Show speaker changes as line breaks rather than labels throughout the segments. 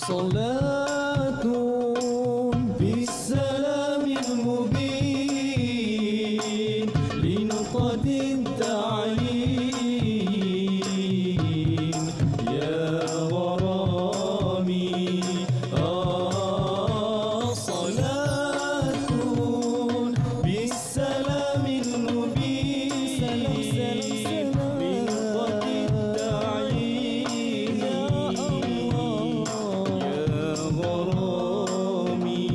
صلاة بالسلام المبين لنقطة التعليم يا غرامي صلاة بالسلام المبين لنقطة التعليم يا غرامي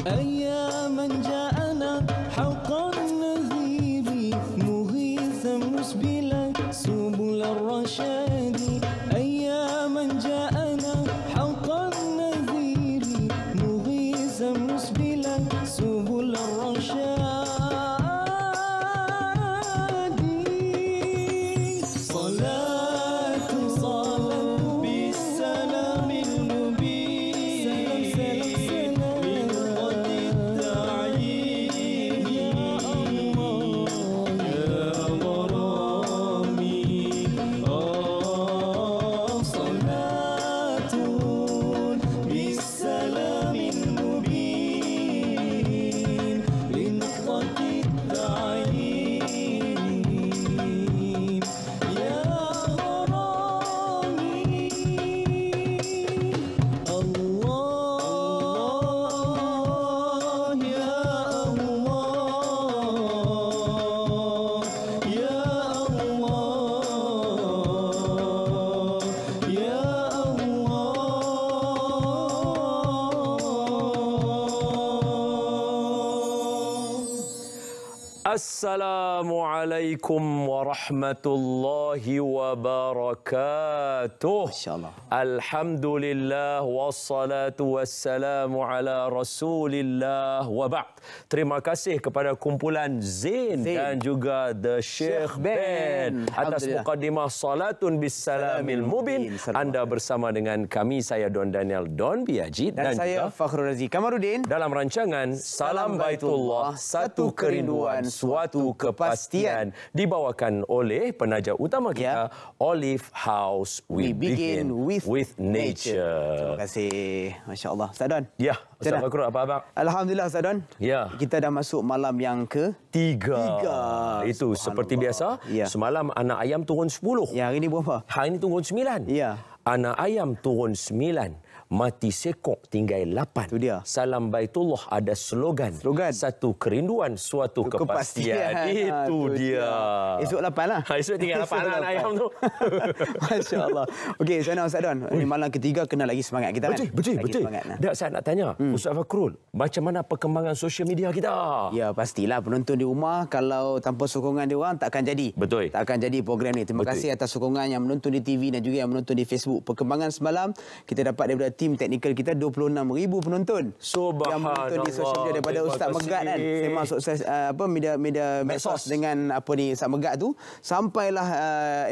أياما جاءنا حق النذير مغيثا مسبلا سبل الرشاد أياما جاءنا حق النذير مغيثا مسبلا سبل الرشاد صلاة بالسلام المبين لنقطة التعيين يا غرامي صلاة بالسلام المبين لنقطة التعيين يا غرامي الله يا الله يا الله يا الله.
Assalamualaikum warahmatullahi wabarakatuh.
InsyaAllah.
Alhamdulillah wassalatu wassalamu ala Rasulillah wa ba'd. Terima kasih kepada kumpulan Zain dan juga The Sheikh Ben atas mukadimah Salatun Bissalamil Mubin. Anda bersama dengan kami, saya Don Daniel Don Biaji
Dan saya
juga
Fakhrul Razi Kamarudin
dalam rancangan Salam Baitullah, satu kerinduan, suatu kepastian, dibawakan oleh penaja utama kita, Olive House. We begin with nature.
Terima kasih. Masya Allah. Ustaz Don.
Ya, Ustaz Fakhrul, apa abang?
Alhamdulillah Ustaz Don.
Ya.
Kita dah masuk malam yang
Tiga. Itu
Subhanallah.
seperti biasa.
Ya.
Semalam anak ayam turun 10.
Ya, hari ini berapa?
Hari ini turun 9.
Ya.
Anak ayam turun 9. Mati sekok tinggal 8.
Itu dia.
Salam Baitullah ada slogan. Satu kerinduan, suatu kepastian. Itu dia.
Esok 8 lah.
Esok tinggal 8 anak ayam tu.
Masya Allah. Okey, sana Ustaz Don. Ini malam ketiga kena lagi semangat kita kan?
Betul.
Semangat, nah.
Dak, saya nak tanya, Ustaz Fakhrul, macam mana perkembangan sosial media kita?
Ya, pastilah penonton di rumah kalau tanpa sokongan dia orang takkan jadi.
Betul.
Takkan jadi program ni. Terima kasih atas sokongan yang menonton di TV dan juga yang menonton di Facebook. Perkembangan semalam kita dapat daripada tim teknikal kita 26,000 penonton.
Subhanallah.
Yang menonton di sosial media daripada Ustaz Megat kan. Saya masuk media medsos dengan Ustaz Megat tu, sampailah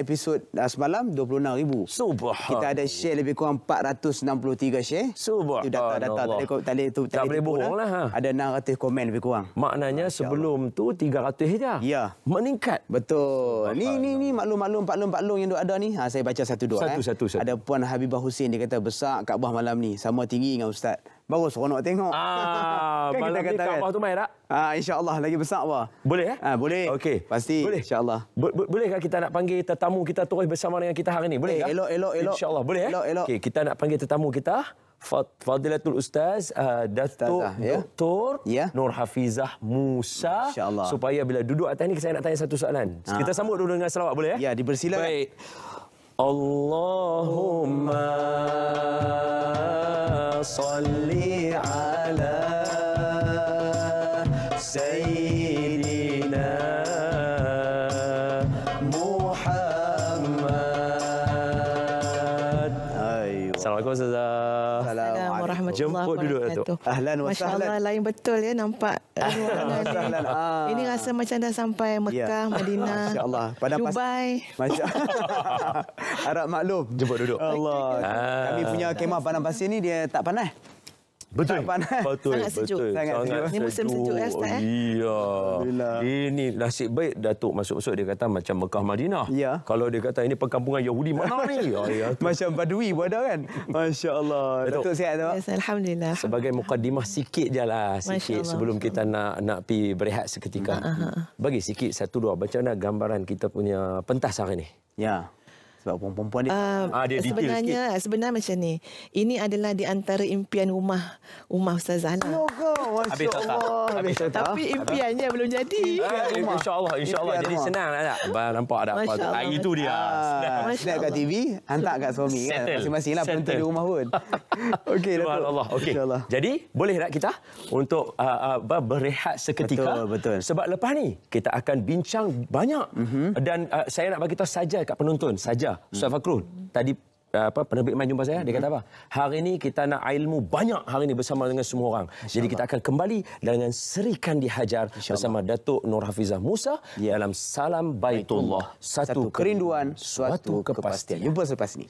episod semalam 26,000.
Subhanallah.
Kita ada share lebih kurang 463 share.
Subhanallah.
Itu data
tak boleh bohong lah.
Ada 600 komen lebih kurang.
Maknanya sebelum tu 300 je.
Ya.
Meningkat.
Betul. Ni maklum yang ada ni. Saya baca satu dua.
Satu.
Ada Puan Habibah Hussein, dia kata besar Kaabah malam ni. Sama tinggi dengan Ustaz. Baru seronok tengok.
Kan malam ni Kaabah tu main tak?
InsyaAllah lagi besar apa?
Boleh
boleh.
Okey.
Pasti.
Boleh.
InsyaAllah.
Bolehkah kita nak panggil tetamu kita terus bersama dengan kita hari ini? Boleh tak?
Elok.
InsyaAllah boleh.
Elok.
Okey, kita nak panggil tetamu kita. Fadilatul Ustaz Datuk Dr. Nur Hafizah Musa. Supaya bila duduk atas ni saya nak tanya satu soalan. Kita sambut dulu dengan selawat, boleh ya?
Ya, dipersilakan.
Baik. Allahumma salli ala Sayyidina Muhammad. Assalamualaikum Ustazah.
Assalamualaikum
warahmatullahi
Jemput duduk Datuk.
Ahlan wa
Masya
sahlan.
Allah, lain betul ya nampak.
Sahlan.
Ini rasa macam dah sampai Mekah, Madinah,
Masya Allah.
Dubai.
Masya Arab maklum.
Jemput duduk.
Allah. Kami punya kemah padang pasir ni dia tak panas.
Betul.
Tak panas.
Betul.
Sangat sejuk.
Betul.
Sangat sejuk.
Ini musim sejuk ya, Ustaz, eh?
Iya.
Alhamdulillah.
Ini nasib baik Datuk masuk-masuk dia kata macam Mekah Madinah.
Ya.
Kalau dia kata ini perkampungan Yahudi mana ni? Ya.
Macam Badui pun ada kan? Masya Allah.
Datuk.
Datuk sihat tak?
Yes, Alhamdulillah.
Sebagai mukadimah sikit je lah.
Masya
Sikit
Allah.
sebelum kita nak pergi berehat seketika. Bagi sikit satu dua. Macam mana gambaran kita punya pentas hari ni?
Ya. Sebab perempuan dia
Dia detail
Sebenarnya macam ni. Ini adalah di antara impian rumah Ustazah lah.
Masya
Habis tak?
Allah. Habis tak?
Tapi impiannya belum jadi.
InsyaAllah.
Impian
Jadi
rumah.
senang tak? Nampak tak?
Masya Allah.
Itu dia.
Masya
Snap kat
Allah.
TV, hantar kat suami kan.
Settle.
Masing-masing lah penonton
Settle.
di rumah pun. Okey, Datuk.
Subhanallah. Okey.
InsyaAllah.
Jadi, boleh tak kita untuk berehat seketika?
Betul.
Sebab lepas ni, kita akan bincang banyak. Dan saya nak bagi tahu saja kat penonton. Saja. Ustaz Fakrul, tadi penerbit main jumpa saya, dia kata apa? Hari ni kita nak ilmu banyak hari ni bersama dengan semua orang. Jadi kita akan kembali dengan Serikan Dihajar bersama Datuk Nur Hafizah Musa dalam Salam Baitullah.
Satu kerinduan, suatu kepastian. Jumpa selepas ni.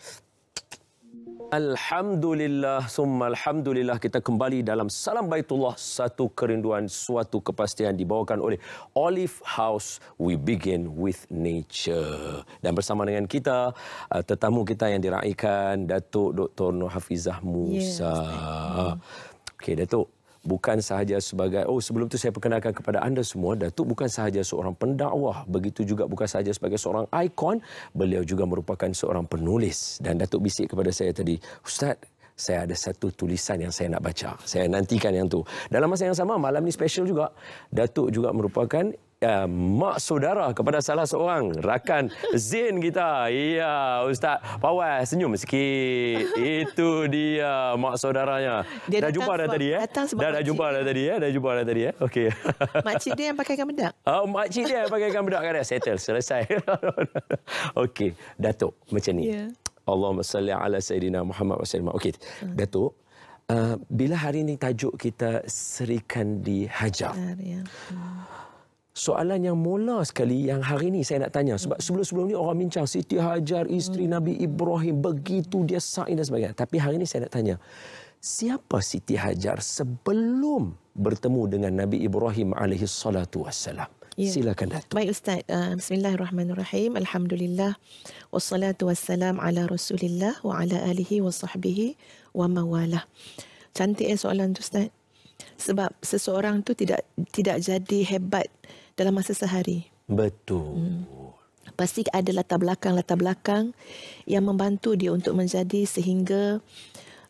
Alhamdulillah, summa alhamdulillah, kita kembali dalam Salam Baitullah, satu kerinduan, suatu kepastian, dibawakan oleh Olive House. We begin with nature. Dan bersama dengan kita, tetamu kita yang diraikan, Datuk Dr. Nur Hafizah Musa. Okey, Datuk. Bukan sahaja sebagai, sebelum tu saya perkenalkan kepada anda semua, Datuk bukan sahaja seorang pendakwah, begitu juga bukan sahaja sebagai seorang ikon, beliau juga merupakan seorang penulis. Dan Datuk bisik kepada saya tadi, Ustaz, saya ada satu tulisan yang saya nak baca. Saya nantikan yang tu. Dalam masa yang sama, malam ni special juga, Datuk juga merupakan mak saudara kepada salah seorang rakan Zain kita. Ya, Ustaz Fawaz, senyum sikit. Itu dia mak saudaranya.
Dia
Dah jumpa dah tadi
datang sebab
Dah
makcik
jumpa dah tadi Dah jumpa dah tadi Okey.
Makcik dia yang pakaikan bedak.
Makcik dia yang pakaikan bedak kan dah settle, selesai. Okey, Datuk macam ni.
Ya.
Allahumma salli ala Sayyidina Muhammad wa sallam. Okey, Datuk, bila hari ni tajuk kita Serikan Dihajar.
Ya.
Soalan yang mula sekali yang hari ni saya nak tanya. Sebab sebelum-sebelum ni orang bincang Siti Hajar, isteri Nabi Ibrahim, begitu dia sa'i dan sebagainya. Tapi hari ni saya nak tanya, siapa Siti Hajar sebelum bertemu dengan Nabi Ibrahim alaihi salatu wassalam?
Ya.
Silakan Datuk.
Baik Ustaz, bismillahirrahmanirrahim. Alhamdulillah wassalatu wassalam ala Rasulillah wa ala alihi wa sahbihi wa mawalah. Cantik soalan tu Ustaz. Sebab seseorang tu tidak jadi hebat dalam masa sehari.
Betul.
Pasti ada latar belakang yang membantu dia untuk menjadi sehingga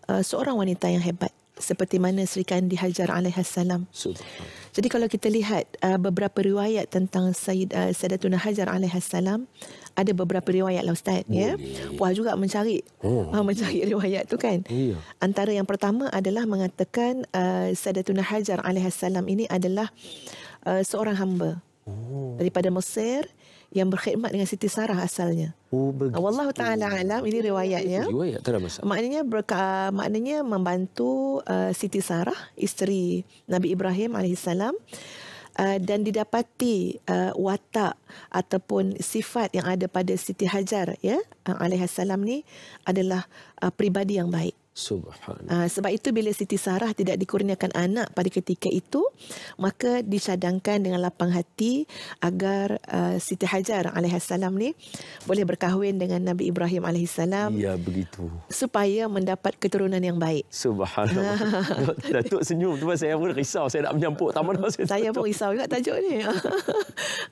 seorang wanita yang hebat. Seperti mana Serikan Dihajar alaihassalam.
Subhanallah.
Jadi kalau kita lihat beberapa riwayat tentang Sayyidatuna Hajar alaihassalam, ada beberapa riwayat lah Ustaz. Ya? Puas juga mencari riwayat tu kan.
Iya.
Antara yang pertama adalah mengatakan Sayyidatuna Hajar alaihassalam ini adalah seorang hamba daripada Mesir yang berkhidmat dengan Siti Sarah asalnya.
Begitu.
Wallahu ta'ala alam, ini riwayatnya.
Riwayat tak ada masalah.
Maknanya membantu Siti Sarah, isteri Nabi Ibrahim alaihissalam, dan didapati watak ataupun sifat yang ada pada Siti Hajar alaihissalam ni adalah pribadi yang baik.
Subhanallah.
Sebab itu bila Siti Sarah tidak dikurniakan anak pada ketika itu, maka dicadangkan dengan lapang hati agar Siti Hajar alaihissalam ni boleh berkahwin dengan Nabi Ibrahim alaihissalam.
Ya, begitu.
Supaya mendapat keturunan yang baik.
Subhanallah. Datuk senyum tu saya pun risau, saya nak menyampuk taman
Saya pun risau juga tajuk ni.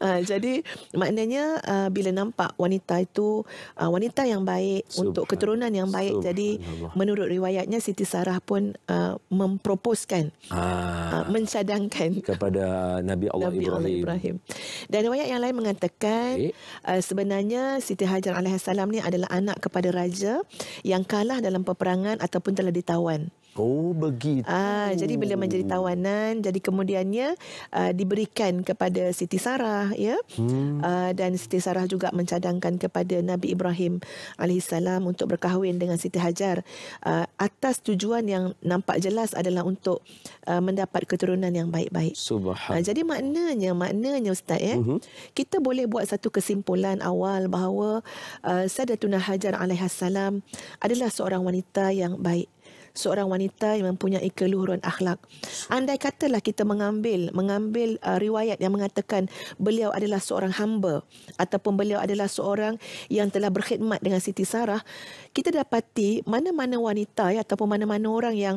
Jadi maknanya bila nampak wanita itu wanita yang baik untuk keturunan yang baik, jadi menurut riwayatnya Siti Sarah pun memproposkan, mencadangkan
kepada Nabi Allah Ibrahim.
Dan riwayat yang lain mengatakan sebenarnya Siti Hajar alaihissalam ni adalah anak kepada raja yang kalah dalam peperangan ataupun telah ditawan.
Begitu.
Jadi bila menjadi tawanan, jadi kemudiannya diberikan kepada Siti Sarah, ya. Dan Siti Sarah juga mencadangkan kepada Nabi Ibrahim alaihissalam untuk berkahwin dengan Siti Hajar atas tujuan yang nampak jelas adalah untuk mendapat keturunan yang baik-baik.
Subhanallah.
Jadi maknanya Ustaz, kita boleh buat satu kesimpulan awal bahawa Sayyidatuna Hajar alaihissalam adalah seorang wanita yang baik. seorang wanita yang mempunyai keluhuran akhlak. Andai katalah kita mengambil riwayat yang mengatakan beliau adalah seorang hamba ataupun beliau adalah seorang yang telah berkhidmat dengan Siti Sarah, kita dapati mana-mana wanita ya, ataupun mana-mana orang yang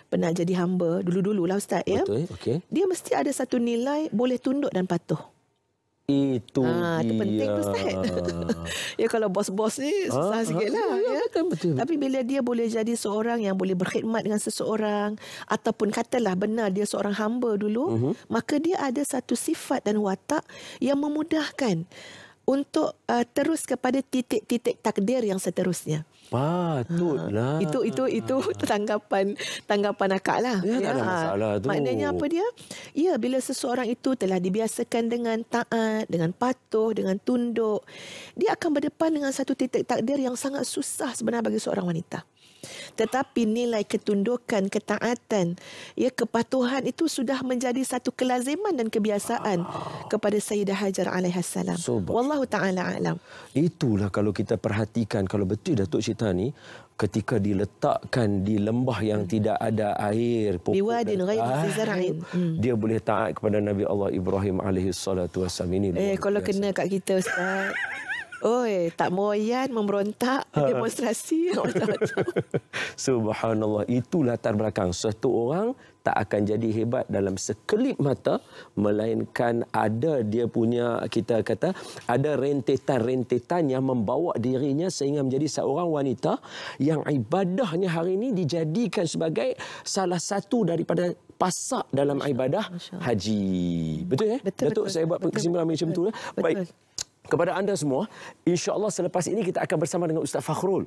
pernah jadi hamba dulu-dululah Ustaz ya.
Betul, okey.
Dia mesti ada satu nilai boleh tunduk dan patuh.
Itu
Itu penting tu Ustaz. Ya kalau bos-bos ni susah sikitlah ya.
Betul.
Tapi bila dia boleh jadi seorang yang boleh berkhidmat dengan seseorang ataupun katalah benar dia seorang hamba dulu, maka dia ada satu sifat dan watak yang memudahkan untuk terus kepada titik-titik takdir yang seterusnya.
Patutlah.
Itu tanggapan akak lah.
Ya, tak ada masalah tu.
Maknanya apa dia? Ya, bila seseorang itu telah dibiasakan dengan taat, dengan patuh, dengan tunduk, dia akan berdepan dengan satu titik takdir yang sangat susah sebenarnya bagi seorang wanita. Tetapi nilai ketundukan, ketaatan, ya, kepatuhan itu sudah menjadi satu kelaziman dan kebiasaan kepada Sayyidah Hajar alaihissalam. Wallahu ta'ala a'lam.
Itulah kalau kita perhatikan, kalau betul Datuk Syita ni, ketika diletakkan di lembah yang tidak ada air,
Biwadin ghairi zar'in.
dia boleh taat kepada Nabi Allah Ibrahim alaihissalatu wassalam. Ini
Kalau kena kat kita Ustaz. Oi, tak moyan, memberontak, demonstrasi.
Subhanallah, itu latar belakang. Satu orang tak akan jadi hebat dalam sekelip mata, melainkan ada dia punya, kita kata, ada rentetan-rentetan yang membawa dirinya sehingga menjadi seorang wanita yang ibadahnya hari ini dijadikan sebagai salah satu daripada pasak dalam ibadah haji. Betul ya? Datuk, saya buat kesimpulan macam tu. Baik. Kepada anda semua, insya-Allah selepas ini kita akan bersama dengan Ustaz Fakhrul.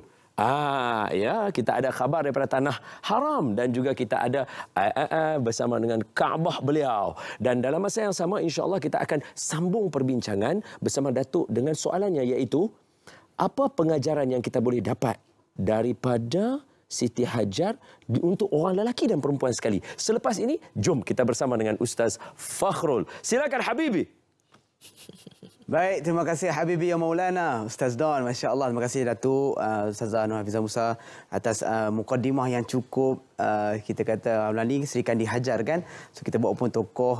Ya, kita ada khabar daripada Tanah Haram dan juga kita ada bersama dengan Kaabah beliau. Dan dalam masa yang sama, insya-Allah kita akan sambung perbincangan bersama Datuk dengan soalannya, iaitu apa pengajaran yang kita boleh dapat daripada Siti Hajar untuk orang lelaki dan perempuan sekali. Selepas ini, jom kita bersama dengan Ustaz Fakhrul. Silakan Habibi.
Baik, terima kasih Habibi ya Maulana, Ustaz Don, masya-Allah. Terima kasih Datuk Ustazah Nur Hafizah Musa atas mukadimah yang cukup, kita kata Melani serikan dihajar kan. So kita bawa pun tokoh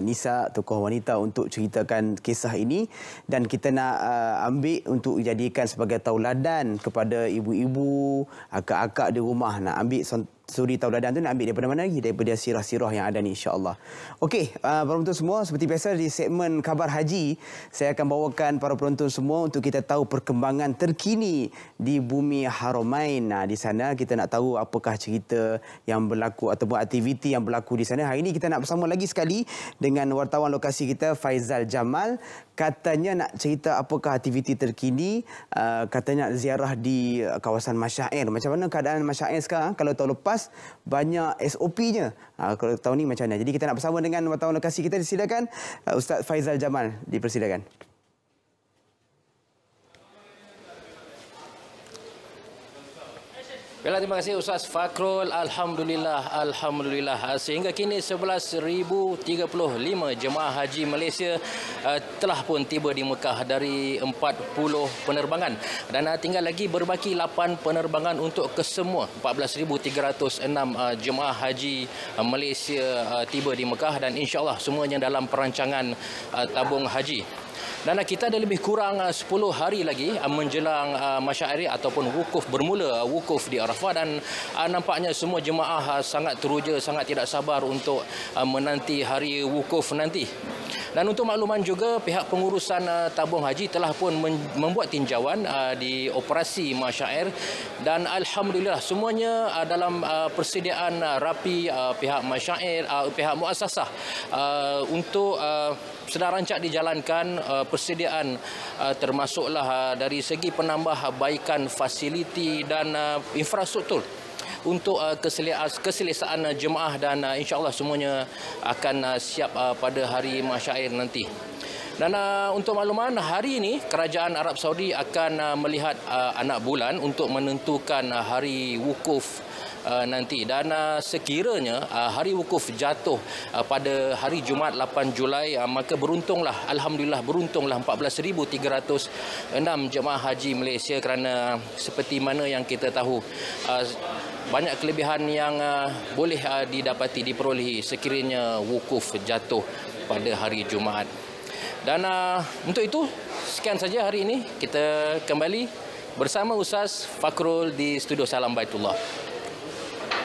Nisa, tokoh wanita untuk ceritakan kisah ini, dan kita nak ambil untuk dijadikan sebagai tauladan kepada ibu-ibu, akak-akak di rumah. Nak ambil suri tauladan tu nak ambil daripada mana lagi? Daripada sirah-sirah yang ada ni, insya-Allah. Okey, para penonton semua, seperti biasa di segmen Khabar Haji, saya akan bawakan para penonton semua untuk kita tahu perkembangan terkini di bumi Haramain. Di sana kita nak tahu apakah cerita yang berlaku ataupun aktiviti yang berlaku di sana. Hari ini kita nak bersama lagi sekali dengan wartawan lokasi kita Faizal Jamal. Katanya nak cerita apakah aktiviti terkini, katanya nak ziarah di kawasan Masyair. Macam mana keadaan Masyair sekarang? Kalau tahun lepas banyak SOP-nya. Kalau tahun ni macam mana? Jadi kita nak bersama dengan wartawan lokasi kita. Silakan Ustaz Faizal Jamal, dipersilakan.
Baiklah, terima kasih Ustaz Fakhrul. Alhamdulillah. Sehingga kini 11,035 jemaah haji Malaysia telah pun tiba di Mekah dari 40 penerbangan. Dan tinggal lagi berbaki 8 penerbangan untuk kesemua 14,306 jemaah haji Malaysia tiba di Mekah, dan insya-Allah semuanya dalam perancangan tabung haji. Dan kita ada lebih kurang 10 hari lagi menjelang Masyairi ataupun wukuf bermula, wukuf di Arafah, dan nampaknya semua jemaah sangat teruja, sangat tidak sabar untuk menanti hari wukuf nanti. Dan untuk makluman juga, pihak pengurusan tabung haji telah pun membuat tinjauan di operasi Masyair, dan alhamdulillah semuanya dalam persediaan rapi. Pihak Masyair, pihak muassasah untuk sedang rancak dijalankan persediaan, termasuklah dari segi penambahbaikan fasiliti dan infrastruktur untuk keselesaan jemaah, dan insya-Allah semuanya akan siap pada hari Masyair nanti. Dan untuk makluman, hari ini Kerajaan Arab Saudi akan melihat anak bulan untuk menentukan hari wukuf nanti. Dan sekiranya hari wukuf jatuh pada hari Jumaat 8 Julai, maka beruntunglah, alhamdulillah beruntunglah 14,306 jemaah haji Malaysia, kerana seperti mana yang kita tahu, banyak kelebihan yang boleh diperolehi sekiranya wukuf jatuh pada hari Jumaat. Dan untuk itu, sekian saja hari ini. Kita kembali bersama Ustaz Fakrul di Studio Salam Baitullah.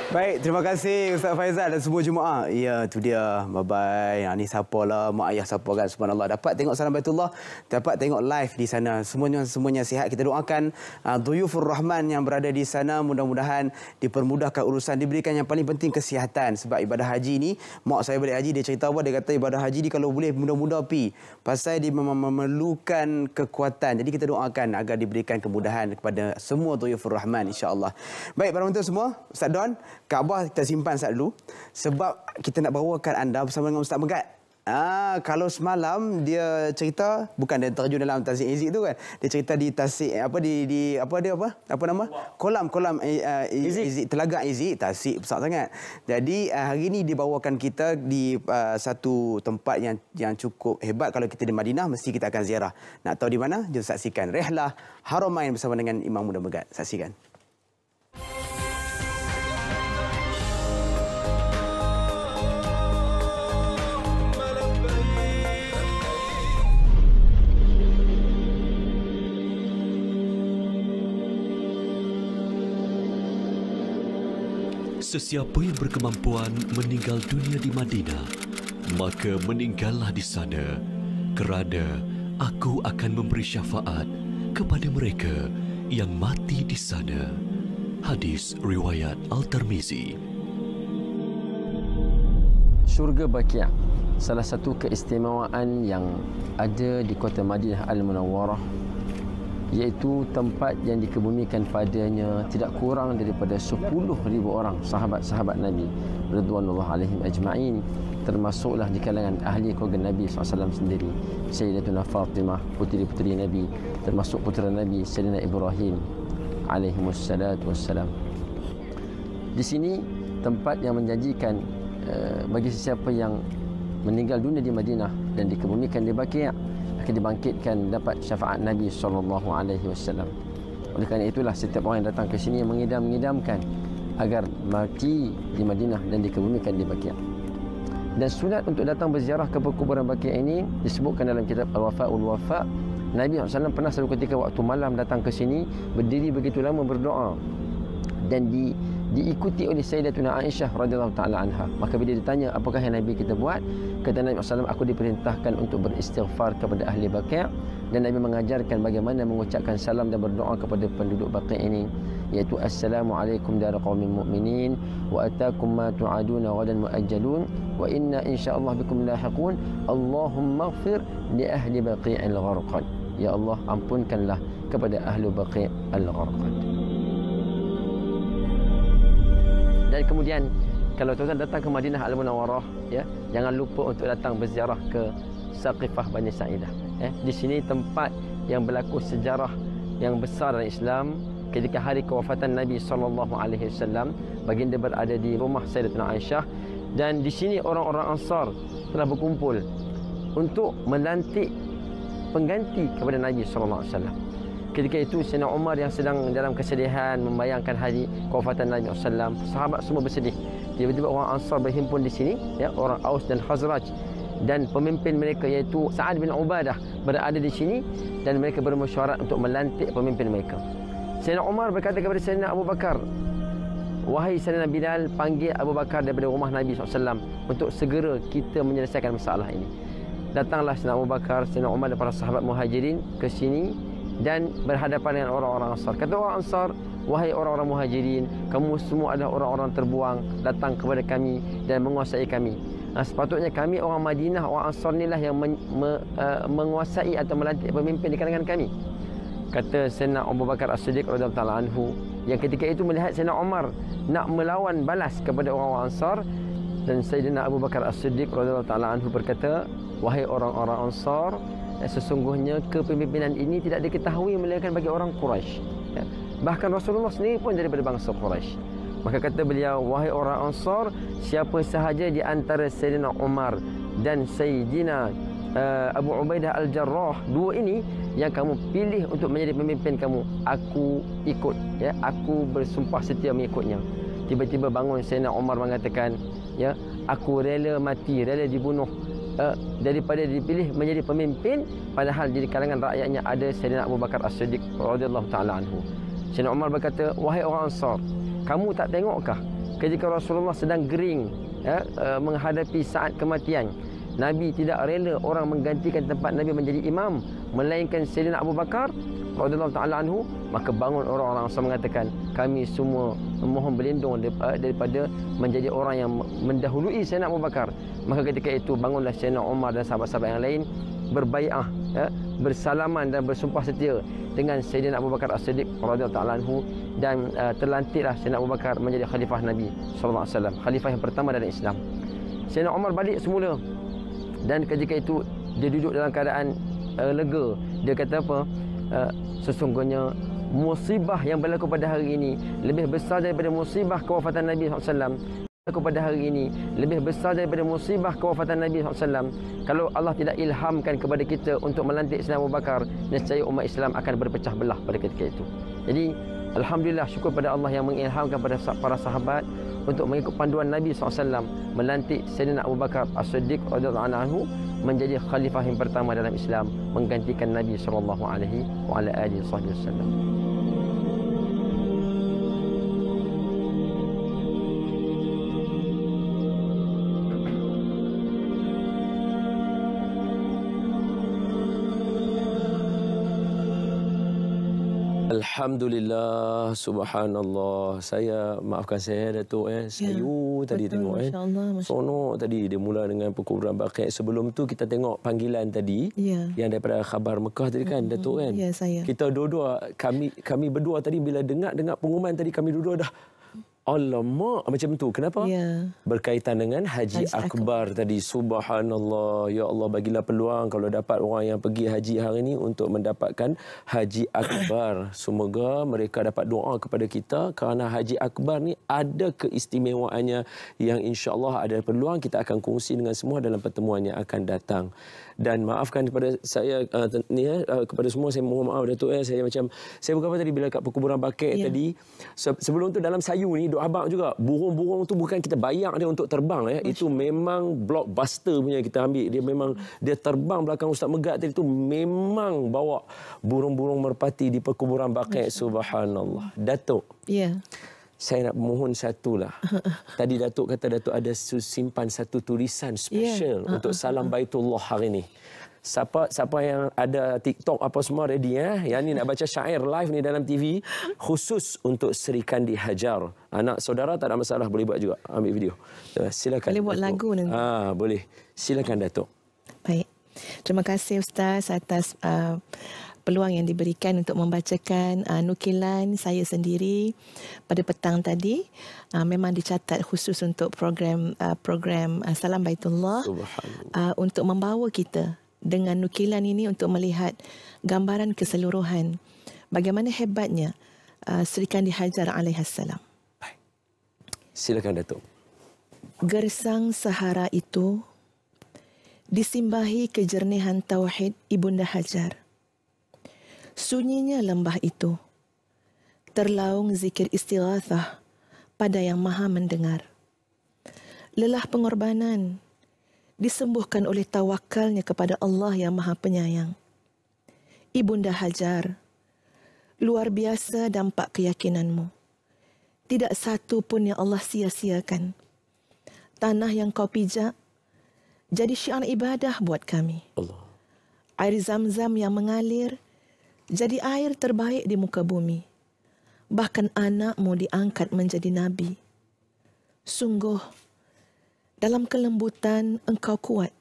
Baik, terima kasih Ustaz Faizal dan semua jemaah. Ya, tu dia. Bye-bye. Ni siapa lah, mak ayah siapa kan, subhanallah. Dapat tengok Salam Baitullah, dapat tengok live di sana. Semuanya sihat. Kita doakan Duyufur Rahman yang berada di sana, mudah-mudahan dipermudahkan urusan, diberikan yang paling penting kesihatan. Sebab ibadah haji ni, mak saya balik haji, dia cerita apa? Dia kata ibadah haji ni kalau boleh mudah-mudah pi. Pasal dia memerlukan kekuatan. Jadi kita doakan agar diberikan kemudahan kepada semua Duyufur Rahman, insya-Allah. Baik, para penonton semua, Ustaz Don, Kaabah kita simpan saat dulu sebab kita nak bawakan anda bersama dengan Ustaz Megat. Kalau semalam dia cerita, bukan dia terjun dalam tasik Izik tu kan. Dia cerita di tasik kolam Izik, Telaga Izik, tasik besar sangat. Jadi hari ini dibawakan kita di satu tempat yang cukup hebat. Kalau kita di Madinah mesti kita akan ziarah. Nak tahu di mana? Jom saksikan Rihlah Haramain bersama dengan Imam Muda Megat. Saksikan.
Sesiapa yang berkemampuan meninggal dunia di Madinah, maka meninggallah di sana, kerana aku akan memberi syafaat kepada mereka yang mati di sana. Hadis riwayat Al-Tirmizi.
Syurga Baqi', salah satu keistimewaan yang ada di kota Madinah Al-Munawwarah, iaitu tempat yang dikebumikan padanya tidak kurang daripada 10,000 orang sahabat-sahabat Nabi radhiyallahu alaihim ajma'in, termasuklah di kalangan ahli keluarga Nabi SAW sendiri, Sayyidatuna Fatimah, puteri-puteri Nabi, termasuk putera Nabi Sayyidina Ibrahim alaihimussalatu wassalam. Di sini tempat yang menjanjikan bagi sesiapa yang meninggal dunia di Madinah dan dikebumikan di Baqi' akan dibangkitkan, dapat syafaat Nabi SAW. Oleh kerana itulah setiap orang yang datang ke sini mengidam-ngidamkan agar mati di Madinah dan dikebumikan di Baqi'. Dan sunat untuk datang berziarah ke perkuburan Baqi' ini disebutkan dalam kitab Al-Wafa'ul Wafa'. Nabi SAW pernah satu ketika waktu malam datang ke sini, berdiri begitu lama berdoa, dan diikuti oleh Sayyidatuna Aisyah radhiyallahu taala anha. Maka bila ditanya apakah yang Nabi kita buat, kata Nabi SAW, aku diperintahkan untuk beristighfar kepada ahli Baqi', dan Nabi mengajarkan bagaimana mengucapkan salam dan berdoa kepada penduduk Baqi' ini, iaitu Assalamualaikum dara qaumin mu'minin wa atakum ma tu'aduna ghadan mu'ajjalun wa inna insyaallah bikum lahiqun Allahumma ighfir li ahli Baqi'il gharqad. Ya Allah, ampunkanlah kepada ahli Baqi' al-gharqad. Dan kemudian kalau tuan-tuan datang ke Madinah Al-Munawwarah, ya, jangan lupa untuk datang berziarah ke Saqifah Bani Sa'idah. Di sini tempat yang berlaku sejarah yang besar dalam Islam. Ketika hari kewafatan Nabi SAW, baginda berada di rumah Sayyidatuna Aisyah, dan di sini orang-orang Ansar telah berkumpul untuk melantik pengganti kepada Nabi SAW. Ketika itu Sayyidina Umar yang sedang dalam kesedihan membayangkan hari kewafatan Nabi SAW, sahabat semua bersedih. Tiba-tiba orang Ansar berhimpun di sini, ya, orang Aus dan Khazraj, dan pemimpin mereka iaitu Sa'ad bin Ubadah berada di sini, dan mereka bermesyuarat untuk melantik pemimpin mereka. Sayyidina Umar berkata kepada Sayyidina Abu Bakar, wahai Sayyidina Bilal, panggil Abu Bakar daripada rumah Nabi SAW untuk segera kita menyelesaikan masalah ini. Datanglah Sayyidina Abu Bakar, Sayyidina Umar dan para sahabat Muhajirin ke sini dan berhadapan dengan orang-orang Ansar. Kata orang Ansar, wahai orang-orang Muhajirin, kamu semua adalah orang-orang terbuang, datang kepada kami dan menguasai kami. Sepatutnya kami orang Madinah, orang Ansar inilah yang menguasai atau melantik pemimpin di kalangan kami. Kata Sayyidina Abu Bakar As-Siddiq radhiyallahu ta'ala anhu, yang ketika itu melihat Sayyidina Umar nak melawan balas kepada orang-orang Ansar, dan Sayyidina Abu Bakar As-Siddiq radhiyallahu ta'ala anhu berkata, wahai orang-orang Ansar, sesungguhnya kepemimpinan ini tidak diketahui melainkan bagi orang Quraisy. Ya. Bahkan Rasulullah sendiri pun daripada bangsa Quraisy. Maka kata beliau, wahai orang Ansar, siapa sahaja di antara Sayyidina Umar dan Sayyidina Abu Ubaidah Al-Jarrah, dua ini yang kamu pilih untuk menjadi pemimpin kamu, aku ikut, ya, aku bersumpah setia mengikutnya. Tiba-tiba bangun Sayyidina Umar mengatakan, ya, aku rela mati, rela dibunuh daripada dipilih menjadi pemimpin, padahal di kalangan rakyatnya ada Sayyidina Abu Bakar As-Siddiq radhiyallahu taala anhu. Sayyidina Umar berkata, wahai orang Ansar, kamu tak tengokkah ketika Rasulullah sedang gering, ya, menghadapi saat kematian, Nabi tidak rela orang menggantikan tempat Nabi menjadi imam, melainkan Sayyidina Abu Bakar radhiyallahu taala anhu. Maka bangun orang-orang Ansar mengatakan, kami semua memohon berlindung daripada menjadi orang yang mendahului Sayyidina Abu Bakar. Maka ketika itu bangunlah Sayyidina Umar dan sahabat-sahabat yang lain berbai'ah, ya, bersalaman dan bersumpah setia dengan Sayyidina Abu Bakar As-Siddiq radhiyallahu taala anhu, dan terlantiklah Sayyidina Abu Bakar menjadi khalifah Nabi sallallahu alaihi wasallam, khalifah yang pertama dalam Islam. Sayyidina Umar balik semula, dan ketika itu dia duduk dalam keadaan lega. Dia kata apa? Sesungguhnya musibah yang berlaku pada hari ini lebih besar daripada musibah kewafatan Nabi SAW. Pada hari ini lebih besar daripada musibah kewafatan Nabi SAW. Kalau Allah tidak ilhamkan kepada kita untuk melantik Sayyidina Abu Bakar, nescaya umat Islam akan berpecah belah pada ketika itu. Jadi alhamdulillah, syukur pada Allah yang mengilhamkan pada para sahabat untuk mengikut panduan Nabi SAW, melantik Sayyidina Abu Bakar As-Siddiq radhiyallahu anhu menjadi khalifah yang pertama dalam Islam, menggantikan Nabi sallallahu alaihi wasallam.
Alhamdulillah, subhanallah. Saya, maafkan saya Datuk, sayu tadi
betul,
tengok sonok tadi dia mula dengan perkuburan Baqi'. Sebelum tu kita tengok panggilan tadi yang daripada khabar Mekah tadi kan, Datuk kan.
Ya, saya.
Kita dua-dua, kami berdua tadi bila dengar pengumuman tadi, kami dua-dua dah alamak macam tu. Kenapa?
Ya.
Berkaitan dengan Haji Akbar tadi. Subhanallah. Ya Allah, bagilah peluang kalau dapat orang yang pergi haji hari ini untuk mendapatkan Haji Akbar. Semoga mereka dapat doa kepada kita, kerana Haji Akbar ni ada keistimewaannya yang insya-Allah ada peluang kita akan kongsi dengan semua dalam pertemuan yang akan datang. Dan maafkan kepada saya kepada semua, saya mohon maaf Datuk, saya berkata tadi bila kat perkuburan Baqi' tadi, sebelum tu dalam sayu ni duk abang juga, burung-burung tu bukan kita bayar dia untuk terbang, itu memang blockbuster punya kita ambil. Dia memang dia terbang belakang Ustaz Megat tadi tu, memang bawa burung-burung merpati di perkuburan Baqi'. Subhanallah. Datuk, saya nak mohon satulah. Tadi Datuk kata Datuk ada simpan satu tulisan special untuk salam Baitullah hari ini. Siapa yang ada TikTok apa semua ready Yang ni nak baca syair live ni dalam TV khusus untuk Sri Kandi Hajar. Anak saudara tak ada masalah, boleh buat juga. Ambil video. Silakan.
Boleh buat
Datuk.
lagu nanti.
Boleh. Silakan Datuk.
Baik. Terima kasih Ustaz atas peluang yang diberikan untuk membacakan nukilan saya sendiri pada petang tadi. Memang dicatat khusus untuk program Salam Baitullah, untuk membawa kita dengan nukilan ini untuk melihat gambaran keseluruhan bagaimana hebatnya Sri Kandi Hajar alaihissalam.
Silakan Datuk.
Gersang Sahara itu disimbahi kejernihan tauhid Ibunda Hajar. Sunyinya lembah itu terlaung zikir istighathah pada yang maha mendengar. Lelah pengorbanan disembuhkan oleh tawakalnya kepada Allah yang maha penyayang. Ibunda Hajar, luar biasa dampak keyakinanmu. Tidak satu pun yang Allah sia-siakan. Tanah yang kau pijak jadi syiar ibadah buat kami.
Allah.
Air Zam-Zam yang mengalir jadi air terbaik di muka bumi. Bahkan anakmu diangkat menjadi nabi. Sungguh, dalam kelembutan engkau kuat.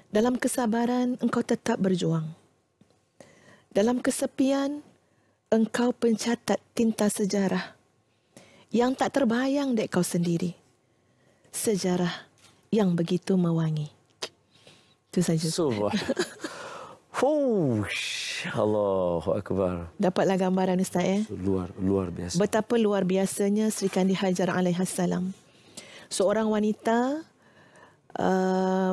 Dalam kesabaran engkau tetap berjuang. Dalam kesepian engkau pencatat tinta sejarah yang tak terbayang dek kau sendiri. Sejarah yang begitu mewangi. Itu saja.
Allahu Akbar.
Dapatlah gambaran Ustaz
Luar biasa.
Betapa luar biasanya Sri Kandi Hajar alaihassalam. Seorang wanita,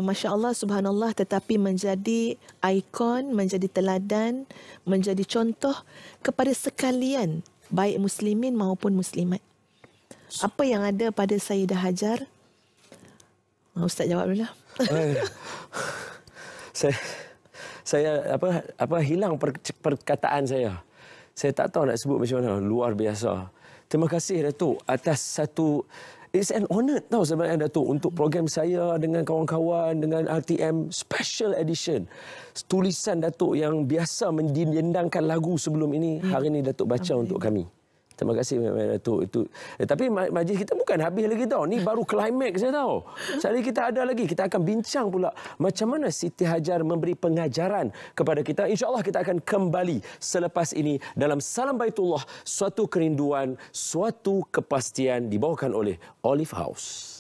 Masya Allah, subhanallah, tetapi menjadi ikon, menjadi teladan, menjadi contoh kepada sekalian, baik muslimin maupun muslimat. Apa yang ada pada Sayyidah Hajar? Ustaz jawab dulu lah.
Saya hilang perkataan saya. Saya tak tahu nak sebut macam mana. Luar biasa. Terima kasih Datuk atas satu, it's an honor tahu sebenarnya Datuk untuk program saya dengan kawan-kawan dengan RTM special edition. Tulisan Datuk yang biasa mendendangkan lagu sebelum ini, hari ini Datuk baca untuk kami. Terima kasih Datuk. Tapi majlis kita bukan habis lagi tau. Ni baru klimaks saya tahu. Sekali kita ada lagi. Kita akan bincang pula macam mana Siti Hajar memberi pengajaran kepada kita. InsyaAllah kita akan kembali selepas ini dalam Salam Baitullah. Suatu kerinduan, suatu kepastian dibawakan oleh Olive House.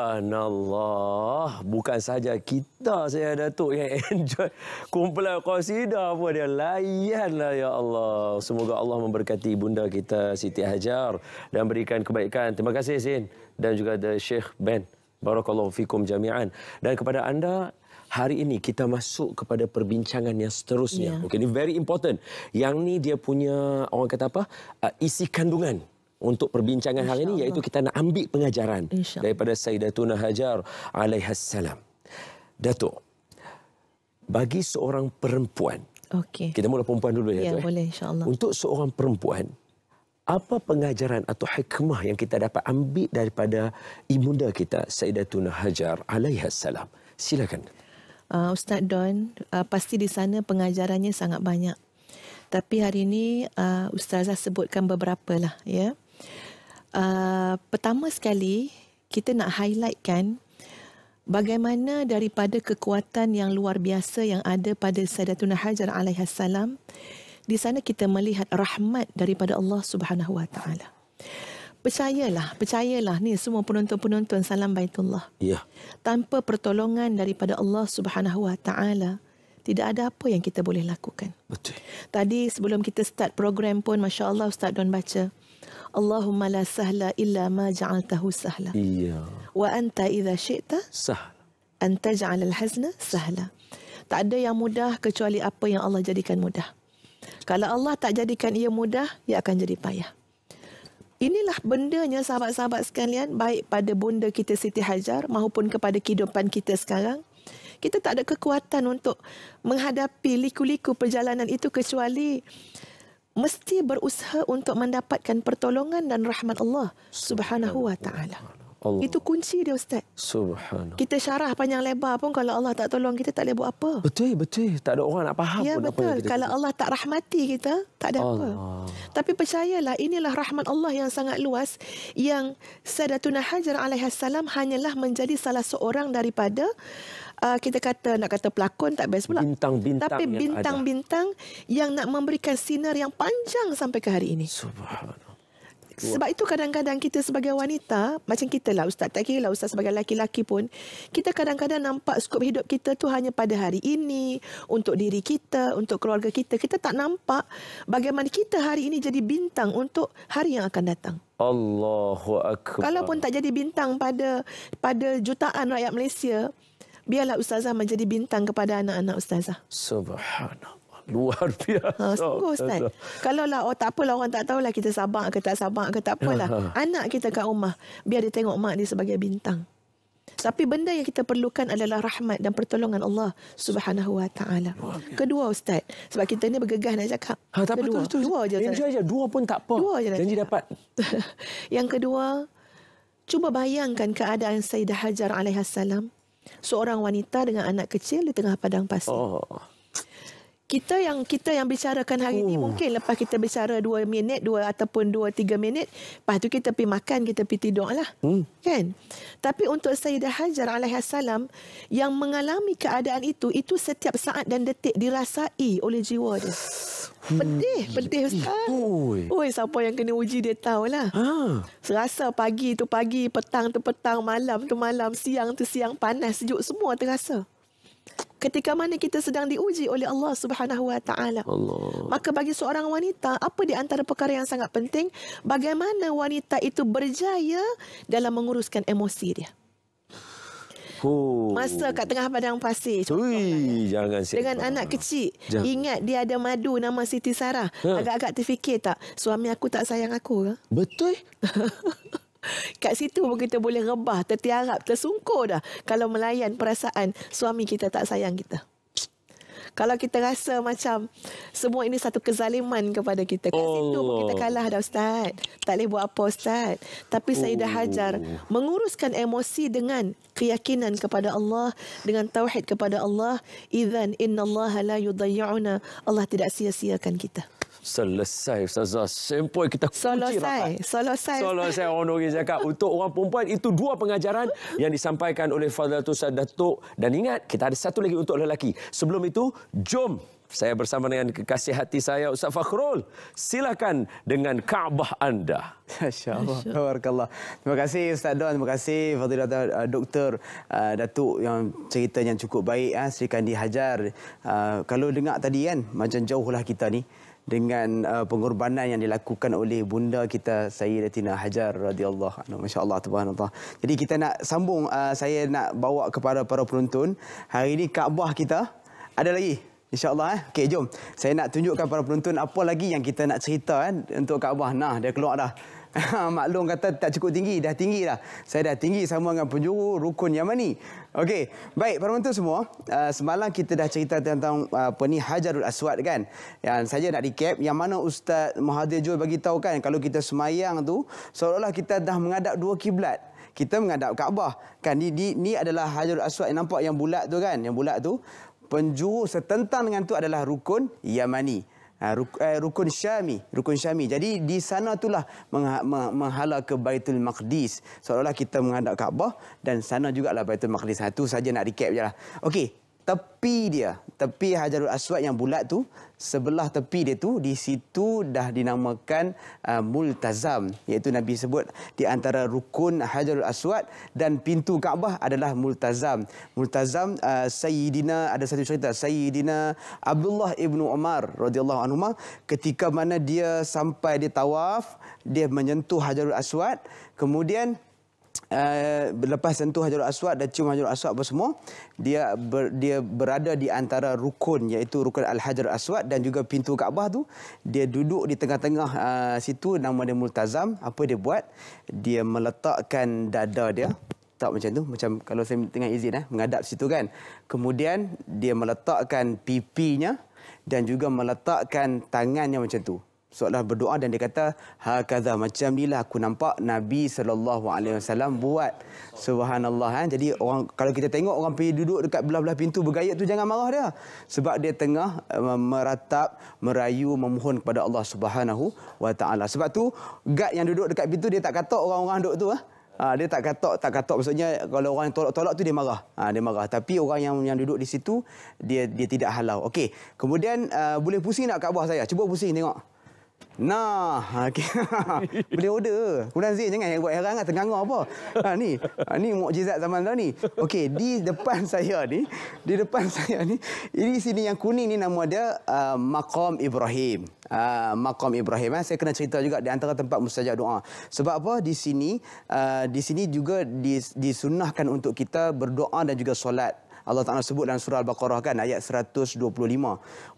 Subhanallah. Bukan sahaja kita, saya Datuk, yang enjoy kumpulan qasidah pun dia layanlah, ya Allah. Semoga Allah memberkati bunda kita Siti Hajar dan berikan kebaikan. Terima kasih Zain dan juga the Sheikh Ben. Barakallahu fikum jami'an. Dan kepada anda, hari ini kita masuk kepada perbincangan yang seterusnya. Okey, ini very important. Yang ni dia punya, orang kata apa? Isi kandungan untuk perbincangan hari ini, iaitu kita nak ambil pengajaran daripada Sayyidatuna Hajar alaihassalam. Datuk, bagi seorang perempuan, kita mula perempuan dulu ya, Datuk.
Boleh, insyaAllah.
Untuk seorang perempuan, apa pengajaran atau hikmah yang kita dapat ambil daripada ibunda kita Sayyidatuna Hajar alaihassalam? Silakan.
Ustaz Don, pasti di sana pengajarannya sangat banyak. Tapi hari ini Ustazah sebutkan beberapa lah, ya. Pertama sekali, kita nak highlightkan bagaimana daripada kekuatan yang luar biasa yang ada pada Sayyidatuna Hajar alaihassalam. Di sana kita melihat rahmat daripada Allah Subhanahu Wa Taala. Percayalah ni semua penonton-penonton Salam Baitullah.
Ya.
Tanpa pertolongan daripada Allah Subhanahu Wa Taala, tidak ada apa yang kita boleh lakukan.
Betul.
Tadi sebelum kita start program pun, Masya Allah, Ustaz Don baca, Allahumma la sahla illa ma ja'altahu sahla.
Iya.
Wa anta idza syi'ta
Sah.
an taj'al al-hazna sahla. Tak ada yang mudah kecuali apa yang Allah jadikan mudah. Kalau Allah tak jadikan ia mudah, ia akan jadi payah. Inilah bendanya sahabat-sahabat sekalian, baik pada bunda kita Siti Hajar maupun kepada kehidupan kita sekarang. Kita tak ada kekuatan untuk menghadapi liku-liku perjalanan itu kecuali mesti berusaha untuk mendapatkan pertolongan dan rahmat Allah Subhanahu Wa Taala.
Allah.
Itu kunci dia, Ustaz.
Subhanallah.
Kita syarah panjang lebar pun kalau Allah tak tolong kita tak boleh buat apa.
Betul, betul. Tak ada orang nak faham
Ya,
pun apa
betul.
yang kita
Kalau Allah tak rahmati kita, tak ada apa. Tapi percayalah, inilah rahmat Allah yang sangat luas, yang Sayyidatuna Hajar alaihissalam hanyalah menjadi salah seorang daripada kita kata, nak kata pelakon tak best pula.
Bintang-bintang
Tapi
yang
bintang-bintang yang nak memberikan sinar yang panjang sampai ke hari ini.
Subhanallah.
Sebab itu kadang-kadang kita sebagai wanita, macam kita lah Ustaz, tak kira lah Ustaz sebagai lelaki-lelaki pun, kita kadang-kadang nampak skop hidup kita tu hanya pada hari ini, untuk diri kita, untuk keluarga kita. Kita tak nampak bagaimana kita hari ini jadi bintang untuk hari yang akan datang.
Allahu Akbar.
Kalaupun tak jadi bintang pada jutaan rakyat Malaysia, biarlah Ustazah menjadi bintang kepada anak-anak Ustazah.
Subhanallah. Luar biasa.
Sungguh Ustaz. Kalau lah tak apalah, orang tak tahulah kita sabar ke tak sabar ke tak apalah. Anak kita kat rumah, biar dia tengok mak dia sebagai bintang. Tapi benda yang kita perlukan adalah rahmat dan pertolongan Allah Subhanahu Wa Taala. Kedua Ustaz, sebab kita ni bergegas nak cakap.
Tak
kedua,
betul.
dua je.
Enjoy je. Dua pun tak apa.
Dua je nak
Janji
cakap.
dapat.
Yang kedua, cuba bayangkan keadaan Sayyidah Hajar alaihissalam, seorang wanita dengan anak kecil di tengah padang pasir. Kita yang bicarakan hari ini, mungkin lepas kita bicara 2 minit, 2 ataupun 2-3 minit, lepas tu kita pergi makan, kita pergi tidur lah. Kan? Tapi untuk Sayyidah Hajar alaihissalam yang mengalami keadaan itu setiap saat dan detik dirasai oleh jiwa dia. Pedih Ustaz. Oi, siapa yang kena uji dia tahulah. Serasa pagi tu pagi, petang tu petang, malam tu malam, siang tu siang, panas, sejuk, semua terasa. Ketika mana kita sedang diuji oleh Allah Subhanahu Wa Taala. Maka bagi seorang wanita, apa di antara perkara yang sangat penting, bagaimana wanita itu berjaya dalam menguruskan emosi dia. Masa kat tengah padang pasir,
Jangan
dengan anak kecil, ingat dia ada madu nama Siti Sarah. Agak-agak terfikir tak, suami aku tak sayang aku ke?
Betul.
Kat situ pun kita boleh rebah, tertiarap, tersungkur dah kalau melayan perasaan suami kita tak sayang kita. Kalau kita rasa macam semua ini satu kezaliman kepada kita, kat situ pun kita kalah dah Ustaz. Tak boleh buat apa Ustaz. Tapi Sayyidah Hajar menguruskan emosi dengan keyakinan kepada Allah, dengan tauhid kepada Allah. Idzan innallaha la yudayyi'una. Allah tidak sia-siakan kita.
Selesai Ustazah. Sempoi kita kunci rapat.
Selesai.
Orang orang cakap untuk orang perempuan itu 2 pengajaran yang disampaikan oleh Fadlatul Ustaz Datuk. Dan ingat, kita ada satu lagi untuk lelaki. Sebelum itu, jom saya bersama dengan kekasih hati saya Ustaz Fakhrul. Silakan dengan Kaabah anda.
Masya-Allah. Barakallah. Terima kasih Ustaz Don, terima kasih Fadilah Doktor Datuk yang ceritanya cukup baik, Sri Kandi Hajar. Kalau dengar tadi kan, macam jauhlah kita ni dengan pengorbanan yang dilakukan oleh bunda kita Sayyidatina Hajar radhiyallahu anha. Masya-Allah, subhanallah. Jadi kita nak sambung, saya nak bawa kepada para penonton. Hari ini Kaabah kita ada lagi. InsyaAllah. Okey, jom. Saya nak tunjukkan para penonton apa lagi yang kita nak cerita untuk Kaabah. Nah, dia keluar dah. Maklum kata tak cukup tinggi, dah tinggi dah. Saya dah tinggi sama dengan penjuru rukun Yamani. Okey, baik para penonton semua, semalam kita dah cerita tentang apa ni Hajarul Aswad kan. Yang saya nak recap yang mana Ustaz Mahathir Joy bagi tahu kan, kalau kita semayang tu seolah-olah kita dah menghadap 2 kiblat. Kita menghadap Kaabah. Kan ni adalah Hajarul Aswad yang nampak yang bulat tu kan. Yang bulat tu penjuru setentang dengan tu adalah rukun Yamani. Rukun Syami. Jadi di sana itulah menghala ke Baitul Maqdis. Seolah-olah kita menghadap Kaabah dan sana juga lah Baitul Maqdis. Itu saja nak recap je lah. Okey, tepi Hajarul Aswad yang bulat tu, sebelah tepi dia tu, di situ dah dinamakan multazam, iaitu Nabi sebut di antara rukun Hajarul Aswad dan pintu Kaabah adalah multazam. Sayyidina, ada satu cerita Sayyidina Abdullah ibnu Umar radhiyallahu anhu, ketika mana dia sampai di tawaf, dia menyentuh Hajarul Aswad, kemudian lepas sentuh Hajarul Aswad dan cium Hajarul Aswad apa semua, dia berada di antara rukun, iaitu rukun Al-Hajarul Aswad dan juga pintu Kaabah tu. Dia duduk di tengah-tengah situ, nama dia multazam. Apa dia buat? Dia meletakkan dada dia tak macam tu, macam kalau saya tengah izin menghadap situ kan. Kemudian dia meletakkan pipinya dan juga meletakkan tangannya macam tu. seolah berdoa dan dia kata hakadha, macam inilah aku nampak Nabi SAW buat. Subhanallah. Jadi orang, kalau kita tengok orang pergi duduk dekat belah-belah pintu bergayat tu, jangan marah dia, sebab dia tengah meratap, merayu, memohon kepada Allah Subhanahu wa taala. Sebab tu guard yang duduk dekat pintu dia tak katok orang-orang duduk tu. Dia tak katok maksudnya kalau orang yang tolak-tolak tu dia marah. Dia marah. Tapi orang yang duduk di situ dia tidak halau. Okey. Kemudian boleh pusing tak Kaabah saya? Cuba pusing tengok. Nah, okay. Boleh order. Kemudian Zain jangan buat heran kan, ternganga apa. Ni mukjizat zaman dah ni. Okey, di depan saya ni, ini sini yang kuning ni nama dia Maqam Ibrahim. Maqam Ibrahim. Saya kena cerita juga di antara tempat mustajab doa. Sebab apa? Di sini juga disunnahkan untuk kita berdoa dan juga solat. Allah Ta'ala sebut dalam surah Al-Baqarah kan, ayat 125.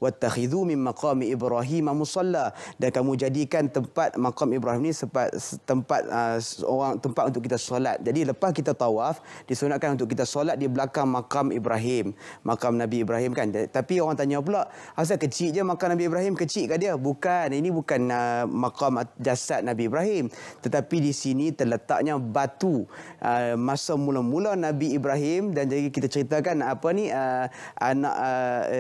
Wattakhidhu min maqami Ibrahim musalla. Dan kamu jadikan tempat maqam Ibrahim ni tempat untuk kita solat. Jadi lepas kita tawaf, disunatkan untuk kita solat di belakang maqam Ibrahim, maqam Nabi Ibrahim kan. Tapi orang tanya pula, asal kecil je maqam Nabi Ibrahim, kecil ke dia? Bukan, ini bukan maqam jasad Nabi Ibrahim, tetapi di sini terletaknya batu masa mula-mula Nabi Ibrahim. Dan jadi kita ceritakan anak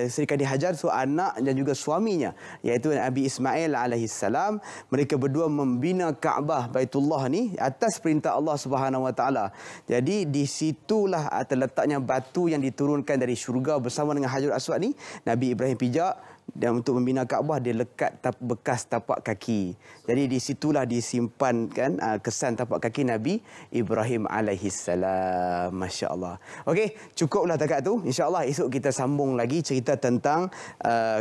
Sri Khadijah Hajar, anak dan juga suaminya iaitu Nabi Ismail alaihissalam. Mereka berdua membina Kaabah Baitullah ni atas perintah Allah Subhanahu wa taala. Jadi di situlah terletaknya batu yang diturunkan dari syurga bersama dengan Hajarul Aswad ni. Nabi Ibrahim pijak, dan untuk membina Kaabah dia lekat bekas tapak kaki. Jadi di situlah disimpan kan kesan tapak kaki Nabi Ibrahim alaihissalam. Masya-Allah. Okey, cukuplah takat tu. Insya-Allah esok kita sambung lagi cerita tentang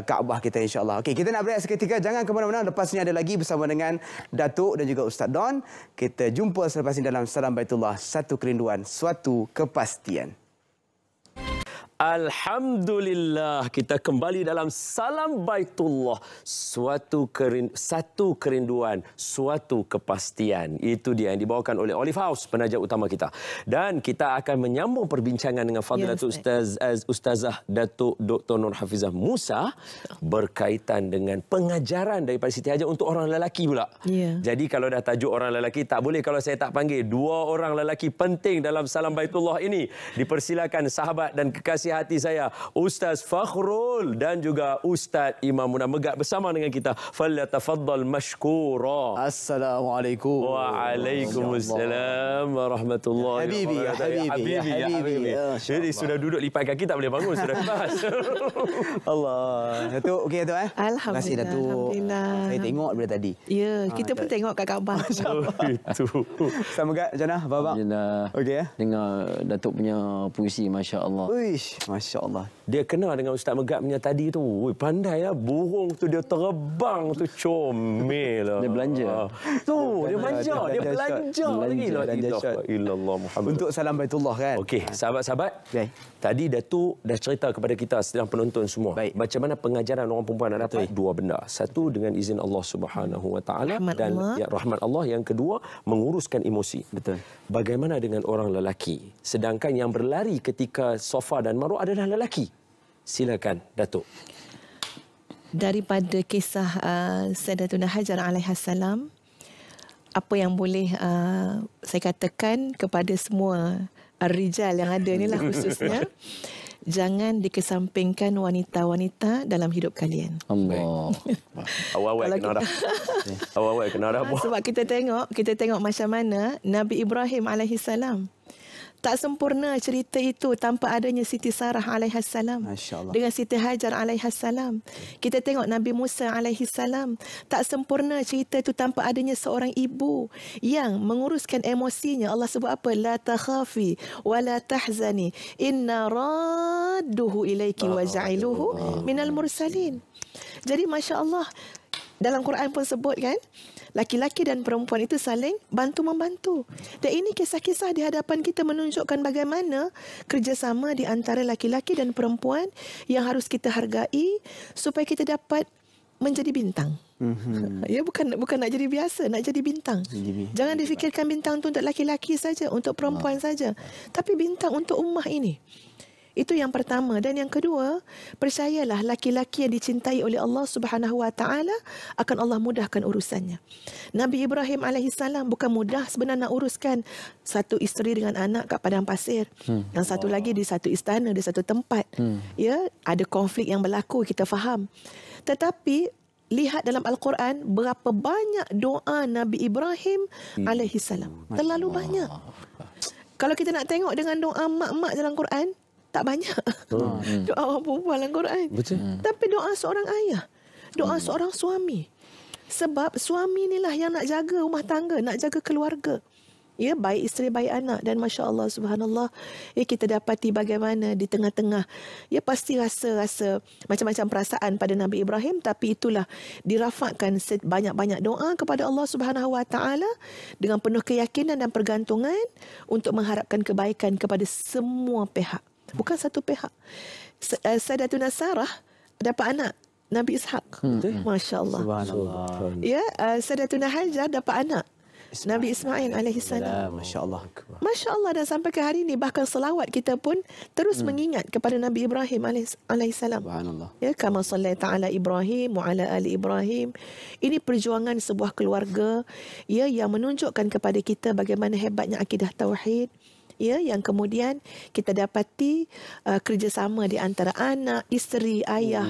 Kaabah kita insya-Allah. Okey, kita nak berehat seketika, jangan ke mana-mana. Lepas ni ada lagi bersama dengan Datuk dan juga Ustaz Don. Kita jumpa selepas ini dalam Salam Baitullah, satu kerinduan, suatu kepastian.
Alhamdulillah, kita kembali dalam Salam Baitullah, satu kerinduan, suatu kepastian. Itu dia yang dibawakan oleh Olive House, penaja utama kita. Dan kita akan menyambung perbincangan dengan Fadilatul Ustazah Datuk Dr. Nur Hafizah Musa berkaitan dengan pengajaran daripada Siti Hajar untuk orang lelaki pula. Jadi kalau dah tajuk orang lelaki, tak boleh kalau saya tak panggil dua orang lelaki penting dalam Salam Baitullah ini. Dipersilakan sahabat dan kekasih hati saya, Ustaz Fakhrul dan juga Ustaz Imam Munah Megat bersama dengan kita. Falyatafaddal mashkura.
Assalamualaikum.
Waalaikumsalam warahmatullahi wabarakatuh. Habibi. Jadi sudah duduk lipat kaki tak boleh bangun, sudah bebas.
Allah. Datuk okey Datuk
Alhamdulillah.
Terima kasih Datuk. Saya tengok daripada tadi.
Ya, kita pun tengok kat Kaabah.
Itu.
Sama Megat, macam mana? Babak. Okey ya.
Dengar Datuk punya puisi, masya-Allah.
Uish, masya-Allah.
Dia kenal dengan Ustaz Megat punya tadi tu. Oi, pandai ya, burung tu dia terbang tu, comel lah.
Dia belanja.
Tu, dia belanja lagi lah. Illallah Muhammad.
Untuk Salam Baitullah kan.
Okey, sahabat-sahabat.
Baik.
Tadi Datuk dah cerita kepada kita sedang penonton semua.
Baik.
Macam mana pengajaran orang perempuan nak dapat dua benda. Satu dengan izin Allah Subhanahu wa taala dan rahmat Allah. Yang kedua menguruskan emosi.
Betul.
Bagaimana dengan orang lelaki? Sedangkan yang berlari ketika Safa dan Marwah adalah lelaki. Silakan Datuk.
Daripada kisah Sayyidatuna Hajar alaihissalam, apa yang boleh saya katakan kepada semua rijal yang ada ni lah khususnya, jangan dikesampingkan wanita-wanita dalam hidup kalian.
Allah.
Awal-awal kena dah. Awal-awal kena dah.
Sebab kita tengok macam mana Nabi Ibrahim alaihissalam tak sempurna cerita itu tanpa adanya Siti Sarah alaihissalam dengan Siti Hajar alaihissalam. Kita tengok Nabi Musa alaihissalam, tak sempurna cerita itu tanpa adanya seorang ibu yang menguruskan emosinya. Allah sebut apa? La takhafi wa la tahzani inna radduhu ilaiki wa ja'iluhu minal mursalin. Jadi masya-Allah, dalam Quran pun sebut kan, laki-laki dan perempuan itu saling bantu-membantu. Dan ini kisah-kisah di hadapan kita menunjukkan bagaimana kerjasama di antara laki-laki dan perempuan yang harus kita hargai supaya kita dapat menjadi bintang. Ya, bukan nak jadi biasa, nak jadi bintang. Jangan difikirkan bintang itu untuk laki-laki saja, untuk perempuan saja. Tapi bintang untuk ummah ini. Itu yang pertama. Dan yang kedua, percayalah laki-laki yang dicintai oleh Allah Subhanahu Wa Taala akan Allah mudahkan urusannya. Nabi Ibrahim alaihissalam bukan mudah sebenarnya nak uruskan satu isteri dengan anak kat padang pasir. Yang satu lagi di satu istana, di satu tempat. Ya, ada konflik yang berlaku, kita faham. Tetapi lihat dalam Al-Quran berapa banyak doa Nabi Ibrahim alaihissalam. Terlalu banyak. Kalau kita nak tengok dengan doa mak-mak dalam Quran, tak banyak. Doa orang perempuan dalam Quran.
Betul.
Tapi doa seorang ayah. Doa seorang suami. Sebab suami inilah yang nak jaga rumah tangga, nak jaga keluarga. Ya, baik isteri, baik anak. Dan Masya Allah, subhanallah, ya, kita dapati bagaimana di tengah-tengah, ya pasti rasa macam-macam perasaan pada Nabi Ibrahim, tapi itulah dirafakkan banyak-banyak doa kepada Allah Subhanahu Wa Taala dengan penuh keyakinan dan pergantungan untuk mengharapkan kebaikan kepada semua pihak. Bukan satu pihak. Sayyidatuna Sarah dapat anak Nabi Ishak. Masya Allah.
Subhanallah.
Ya, Sayyidatuna Hajar dapat anak Nabi Ismail alaihissalam.
Masya Allah.
Masya Allah, dan sampai ke hari ini bahkan selawat kita pun terus mengingat kepada Nabi Ibrahim alaihissalam.
Subhanallah.
Ya, kama sallaita ala Ibrahim wa ala ali Ibrahim. Ini perjuangan sebuah keluarga, ya, yang menunjukkan kepada kita bagaimana hebatnya akidah tauhid. Ya, yang kemudian kita dapati kerjasama di antara anak, isteri, ayah.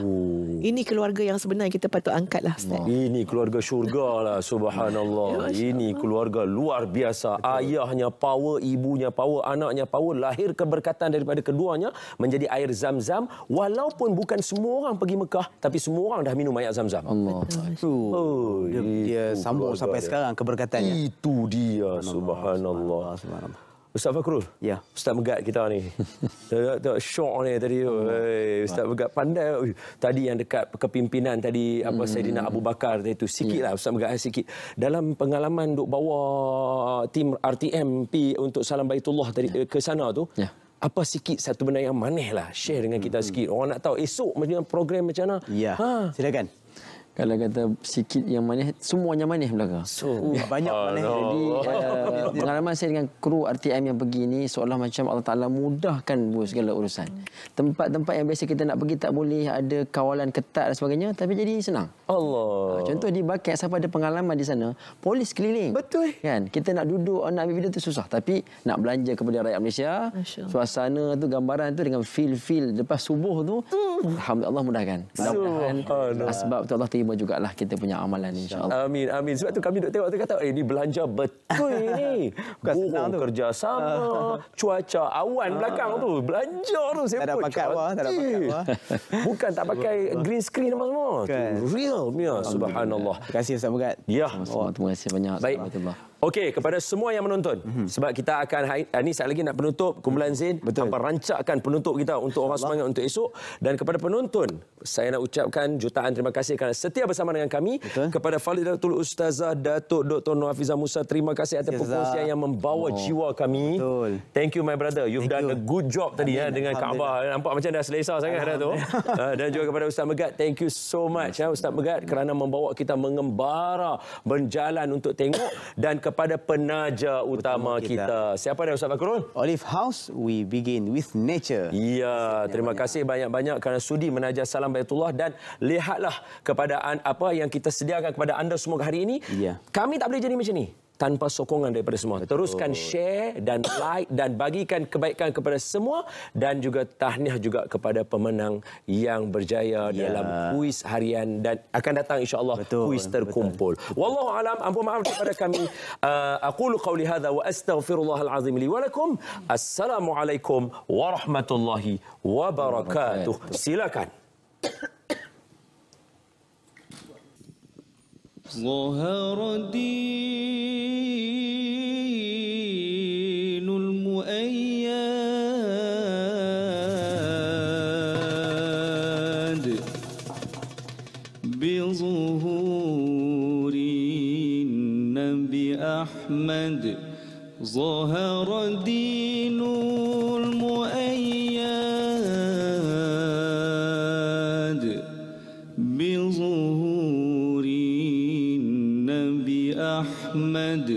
Ini keluarga yang sebenarnya kita patut angkatlah, Ustaz.
Ini keluarga syurga lah, subhanallah. Ini keluarga luar biasa. Ayahnya power, ibunya power, anaknya power. Lahir keberkatan daripada keduanya menjadi air zam-zam. Walaupun bukan semua orang pergi Mekah, tapi semua orang dah minum air zam-zam.
Allah.
Oh,
Dia sambung sampai sekarang keberkatannya.
Itu dia, subhanallah.
Subhanallah.
Ustaz Fakrul,
Ya.
Ustaz Megat kita ni. Tengok syok ni tadi tu. Hey, Ustaz Megat pandai. Tadi yang dekat kepimpinan tadi, apa Saidina Abu Bakar tadi tu. Sikitlah Ustaz Megat, sikit. Dalam pengalaman duk bawa tim RTM pi untuk Salam Baitullah tadi ke sana tu.
Ya.
Apa sikit satu benda yang manis lah. Share dengan kita sikit. Orang nak tahu esok macam program macam mana.
Ya. Silakan.
Kalau kata sikit yang manis, semuanya manis belaka.
Banyak manis.
Jadi pengalaman saya dengan kru RTM yang pergi ni seolah macam Allah Ta'ala mudahkan segala urusan. Tempat-tempat yang biasa kita nak pergi tak boleh, ada kawalan ketat dan sebagainya, tapi jadi senang.
Allah.
Contoh di Bakat, siapa ada pengalaman di sana, polis keliling.
Betul.
Kan? Kita nak duduk, nak ambil video tu susah. Tapi nak belanja kepada rakyat Malaysia,
Masya Allah.
suasana tu, gambaran tu dengan feel lepas subuh tu, Alhamdulillah Allah mudahkan. Mudah-mudahan sebab tu Allah terima jugalah kita punya amalan, insya-Allah.
Amin, amin. Sebab tu kami duk tengok tu kata, ni belanja betul ni. Bukan kerjasama, cuaca awan belakang tu, belanja tu saya
Tak ada
pun
pakat wah, tak ada pakat wah.
Bukan tak pakai green screen apa semua.
Bukan.
Tu real punya, subhanallah.
Terima kasih Ustaz Megat.
Ya.
Oh, terima kasih banyak.
Baik.
Alhamdulillah.
Okey, kepada semua yang menonton. Sebab kita akan ini sekejap lagi nak penutup kumpulan Zain.
Betul.
Tanpa rancakkan penutup kita untuk orang semangat untuk esok. Dan kepada penonton, saya nak ucapkan jutaan terima kasih kerana setia bersama dengan kami.
Betul.
Kepada Fadilatul Ustazah Datuk Dr. Nur Hafizah Musa, terima kasih atas
Ustazah.
perkongsian yang membawa jiwa kami.
Betul.
Thank you my brother. You've
Thank
done
you.
a good job tadi ya dengan Kaabah. Nampak macam dah selesa sangat dah tu. Dan juga kepada Ustaz Megat, thank you so much Ustaz Megat kerana membawa kita mengembara berjalan untuk tengok, dan kepada penaja utama kita. Siapa dia Ustaz Fakrul?
Olive House, we begin with nature.
Ya, terima kasih banyak-banyak kerana sudi menaja Salam Baitullah, dan lihatlah kepada apa yang kita sediakan kepada anda semua hari ini.
Ya.
Kami tak boleh jadi macam ni tanpa sokongan daripada semua. Teruskan share dan like dan bagikan kebaikan kepada semua, dan juga tahniah juga kepada pemenang yang berjaya dalam kuis harian, dan akan datang insya-Allah kuis terkumpul. Wallahu alam, ampun maaf kepada kami. Aqulu qawli hadza wa astaghfirullahal azim li wa lakum. Assalamualaikum warahmatullahi wabarakatuh. Silakan.
ظهر الدين المؤيد بظهور النبي أحمد. ظهر الدين المؤيد بظهور النبي أحمد.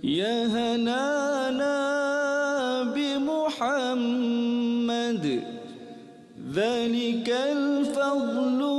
يا هنانا بمحمد ذلك الفضل